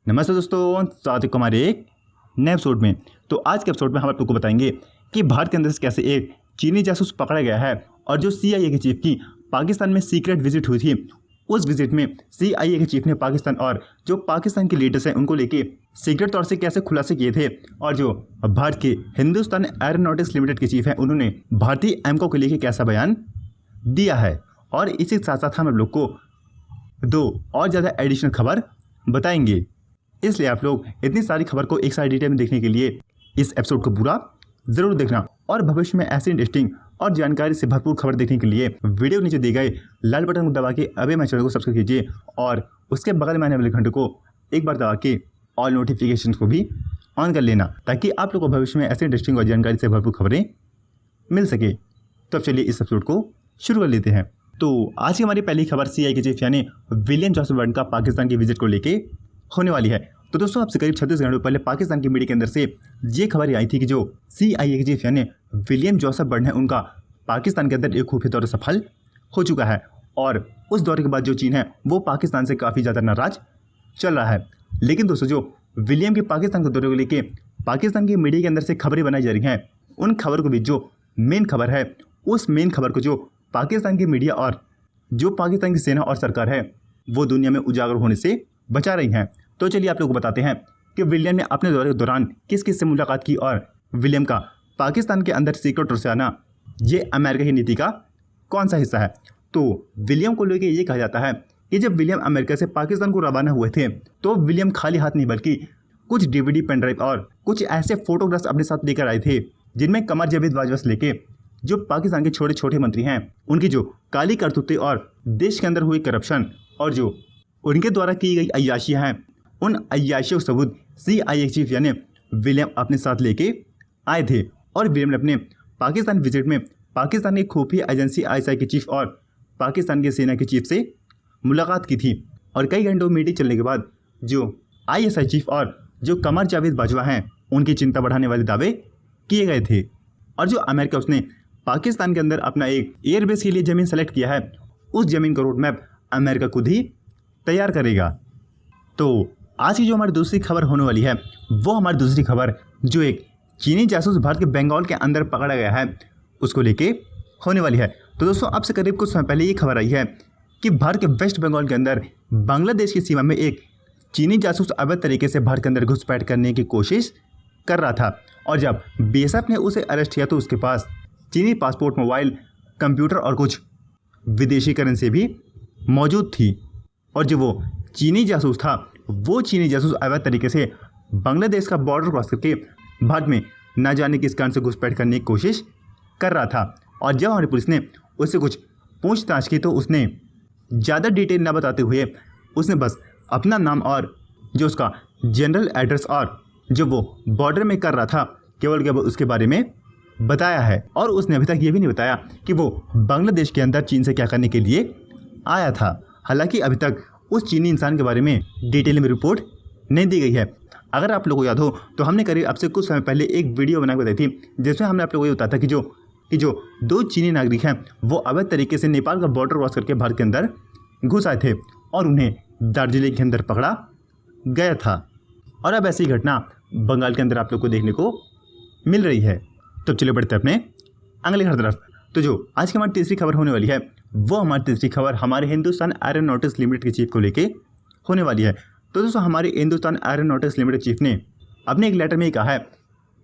नमस्ते दोस्तों, स्वागत है हमारे एक नए एपिसोड में। तो आज के एपिसोड में हम आप लोग को बताएंगे कि भारत के अंदर से कैसे एक चीनी जासूस पकड़ा गया है और जो CIA के चीफ की पाकिस्तान में सीक्रेट विजिट हुई थी, उस विजिट में CIA के चीफ ने पाकिस्तान और जो पाकिस्तान के लीडर्स हैं उनको लेके सीक्रेट तौर से कैसे खुलासे किए थे। और जो भारत के हिंदुस्तान एरोनॉटिक्स लिमिटेड के चीफ हैं उन्होंने भारतीय एमको को लेके कैसा बयान दिया है। और इसी के साथ साथ हम आप लोग को दो और ज़्यादा एडिशनल खबर बताएंगे। इसलिए आप लोग इतनी सारी खबर को एक साथ डिटेल में देखने के लिए इस एपिसोड को पूरा ज़रूर देखना और भविष्य में ऐसी इंटरेस्टिंग और जानकारी से भरपूर खबर देखने के लिए वीडियो नीचे दिए गए लाल बटन को दबा के अभी हमारे चैनल को सब्सक्राइब कीजिए और उसके बगल में आने वाले घंटे को एक बार दबा के ऑल नोटिफिकेशन को भी ऑन कर लेना, ताकि आप लोग को भविष्य में ऐसी इंटरेस्टिंग और जानकारी से भरपूर खबरें मिल सके। तो अब चलिए इस एपिसोड को शुरू कर लेते हैं। तो आज की हमारी पहली खबर CIA के चीफ यानी विलियम जोसेफ बर्टन का पाकिस्तान की विजिट को लेके होने वाली है। तो दोस्तों, आपसे करीब 36 घंटों पहले पाकिस्तान की मीडिया के अंदर से ये खबर आई थी कि जो CIA के चीफ यानी विलियम जोसेफ बर्टन है उनका पाकिस्तान के अंदर एक खुफिया दौरा सफल हो चुका है। और उस दौरे के बाद जो चीन है वो पाकिस्तान से काफ़ी ज़्यादा नाराज चल रहा है। लेकिन दोस्तों, जो विलियम के पाकिस्तान के दौरे को लेके पाकिस्तान की मीडिया के अंदर से खबरें बनाई जा रही हैं, उन खबर को भी जो मेन खबर है उस मेन खबर को जो पाकिस्तान की मीडिया और जो पाकिस्तान की सेना और सरकार है वो दुनिया में उजागर होने से बचा रही हैं। तो चलिए आप लोगों को बताते हैं कि विलियम ने अपने दौरे के दौरान किस किस से मुलाकात की और विलियम का पाकिस्तान के अंदर सीक्रेट से आना ये अमेरिका की नीति का कौन सा हिस्सा है। तो विलियम को लेकर ये कहा जाता है कि जब विलियम अमेरिका से पाकिस्तान को रवाना हुए थे तो विलियम खाली हाथ नहीं बल्कि कुछ DVD पेन ड्राइव और कुछ ऐसे फोटोग्राफ्स अपने साथ लेकर आए थे जिनमें कमर जावेद बाजवा से लेके जो पाकिस्तान के छोटे छोटे मंत्री हैं उनकी जो काली करतूतें और देश के अंदर हुई करप्शन और जो उनके द्वारा की गई अय्याशियाँ हैं, उन अय्याशियों सबूत CIA चीफ यानी विलियम अपने साथ लेके आए थे। और विलियम ने अपने पाकिस्तान विजिट में पाकिस्तान की खुफिया एजेंसी ISI के चीफ और पाकिस्तान की सेना के चीफ से मुलाकात की थी। और कई घंटों मीटिंग चलने के बाद जो ISI चीफ और जो कमर जावेद बाजवा हैं उनकी चिंता बढ़ाने वाले दावे किए गए थे। और जो अमेरिका उसने पाकिस्तान के अंदर अपना एक एयरबेस के लिए ज़मीन सेलेक्ट किया है, उस ज़मीन का रोड मैप अमेरिका खुद ही तैयार करेगा। तो आज की जो हमारी दूसरी खबर होने वाली है वो हमारी दूसरी खबर जो एक चीनी जासूस भारत के बंगाल के अंदर पकड़ा गया है उसको लेके होने वाली है। तो दोस्तों, अब से करीब कुछ समय पहले ये खबर आई है कि भारत के वेस्ट बंगाल के अंदर बांग्लादेश की सीमा में एक चीनी जासूस अवैध तरीके से भारत के अंदर घुसपैठ करने की कोशिश कर रहा था। और जब BSF ने उसे अरेस्ट किया तो उसके पास चीनी पासपोर्ट, मोबाइल, कंप्यूटर और कुछ विदेशी करेंसी भी मौजूद थी। और जो वो चीनी जासूस था वो चीनी जासूस अवैध तरीके से बांग्लादेश का बॉर्डर क्रॉस करके भारत में न जाने किस कारण से घुसपैठ करने की कोशिश कर रहा था। और जब हमारी पुलिस ने उससे कुछ पूछताछ की तो उसने ज़्यादा डिटेल न बताते हुए उसने बस अपना नाम और जो उसका जनरल एड्रेस और जो वो बॉर्डर में कर रहा था केवल उसके बारे में बताया है। और उसने अभी तक ये भी नहीं बताया कि वो बांग्लादेश के अंदर चीन से क्या करने के लिए आया था। हालांकि अभी तक उस चीनी इंसान के बारे में डिटेल में रिपोर्ट नहीं दी गई है। अगर आप लोगों को याद हो तो हमने करीब अब से कुछ समय पहले एक वीडियो बना के बताई थी जिसमें हमने आप लोगों को ये बताया था कि जो दो चीनी नागरिक हैं वो अवैध तरीके से नेपाल का बॉर्डर क्रॉस करके भारत के अंदर घुस आए थे और उन्हें दार्जिलिंग के अंदर पकड़ा गया था। और अब ऐसी घटना बंगाल के अंदर आप लोग को देखने को मिल रही है। तो चलिए बढ़ते अपने अगले खबर तरफ। तो जो आज की हमारी तीसरी खबर होने वाली है वो हमारी तीसरी खबर हमारे हिंदुस्तान एरोनॉटिक्स लिमिटेड के चीफ को लेके होने वाली है। तो दोस्तों, हमारे हिंदुस्तान एरोनॉटिक्स लिमिटेड चीफ ने अपने एक लेटर में कहा है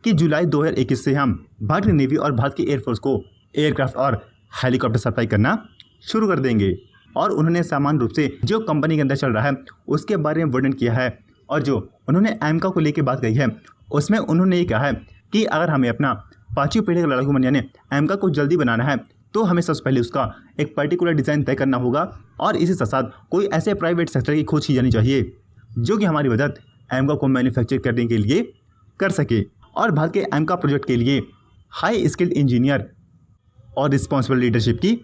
कि जुलाई 2021 से हम भारतीय नेवी और भारत की एयरफोर्स को एयरक्राफ्ट और हेलीकॉप्टर सप्लाई करना शुरू कर देंगे। और उन्होंने सामान्य रूप से जो कंपनी के अंदर चल रहा है उसके बारे में वर्णन किया है। और जो उन्होंने एमका को लेकर बात कही है उसमें उन्होंने ये कहा है कि अगर हमें अपना 5वीं पीढ़ी का लड़ाकू विमान यानी एमका को जल्दी बनाना है तो हमें सबसे पहले उसका एक पर्टिकुलर डिज़ाइन तय करना होगा और इसी साथ साथ कोई ऐसे प्राइवेट सेक्टर की खोज की जानी चाहिए जो कि हमारी मदद एमका को मैन्युफैक्चर करने के लिए कर सके। और भारत के एमका प्रोजेक्ट के लिए हाई स्किल्ड इंजीनियर और रिस्पॉन्सिबल लीडरशिप की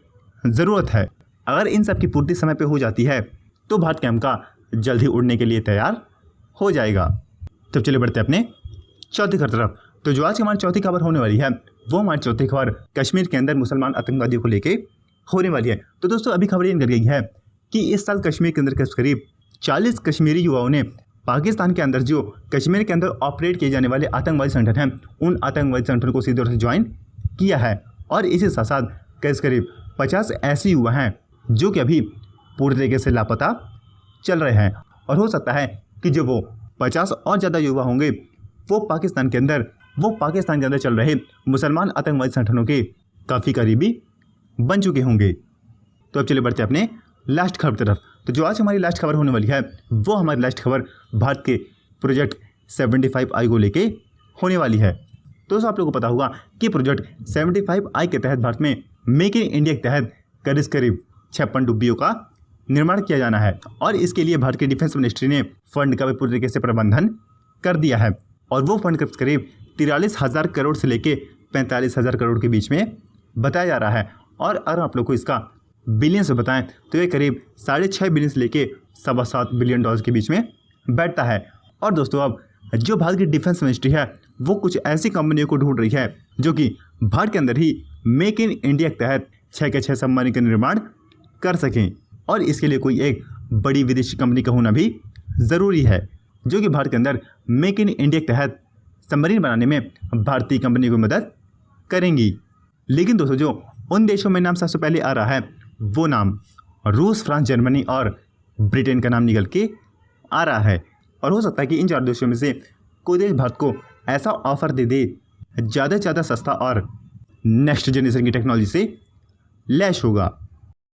ज़रूरत है। अगर इन सब की पूर्ति समय पर हो जाती है तो भारत का एमका जल्द ही उड़ने के लिए तैयार हो जाएगा। तो चलिए बढ़ते अपने चौथी खबर तरफ। तो जो आज की हमारी चौथी खबर होने वाली है वो हमारी चौथी खबर कश्मीर के अंदर मुसलमान आतंकवादियों को लेके होने वाली है। तो दोस्तों, अभी खबर ये निकल गई है कि इस साल कश्मीर के अंदर करीब 40 कश्मीरी युवाओं ने पाकिस्तान के अंदर जो कश्मीर के अंदर ऑपरेट किए जाने वाले आतंकवादी संगठन हैं उन आतंकवादी संगठनों को सीधे तौर से ज्वाइन किया है। और इसी साथ साथ करीब 50 ऐसे युवा हैं जो कि अभी पूरी तरीके से लापता चल रहे हैं। और हो सकता है कि जो वो 50 और ज़्यादा युवा होंगे वो पाकिस्तान के अंदर चल रहे मुसलमान आतंकवादी संगठनों के काफ़ी करीबी बन चुके होंगे। तो अब चलिए बढ़ते हैं अपने लास्ट खबर तरफ। तो जो आज हमारी लास्ट खबर होने वाली है वो हमारी लास्ट खबर भारत के प्रोजेक्ट 75I को लेके होने वाली है। तो आप लोगों को पता होगा कि प्रोजेक्ट 75I के तहत भारत में मेक इन इंडिया के तहत करीब 56 पनडुब्बियों का निर्माण किया जाना है। और इसके लिए भारत की डिफेंस मिनिस्ट्री ने फंड का भी पूरी तरीके से प्रबंधन कर दिया है। और वो फंड करीब 43,000 करोड़ से लेके 45,000 करोड़ के बीच में बताया जा रहा है। और अगर आप लोग को इसका बिलियन से बताएं तो ये करीब 6.5 बिलियन से लेके 7.25 बिलियन डॉलर के बीच में बैठता है। और दोस्तों अब जो भारत की डिफेंस मिनिस्ट्री है वो कुछ ऐसी कंपनियों को ढूंढ रही है जो कि भारत के अंदर ही मेक इन इंडिया के तहत 6 के 6 सबमरीन का निर्माण कर सकें। और इसके लिए कोई एक बड़ी विदेशी कंपनी का होना भी ज़रूरी है जो कि भारत के अंदर मेक इन इंडिया के तहत सबमरीन बनाने में भारतीय कंपनी को मदद करेंगी। लेकिन दोस्तों जो उन देशों में नाम सबसे पहले आ रहा है वो नाम रूस, फ्रांस, जर्मनी और ब्रिटेन का नाम निकल के आ रहा है। और हो सकता है कि इन 4 देशों में से कोई देश भारत को ऐसा ऑफर दे दे ज़्यादा से ज़्यादा सस्ता और नेक्स्ट जनरेशन की टेक्नोलॉजी से लैस होगा।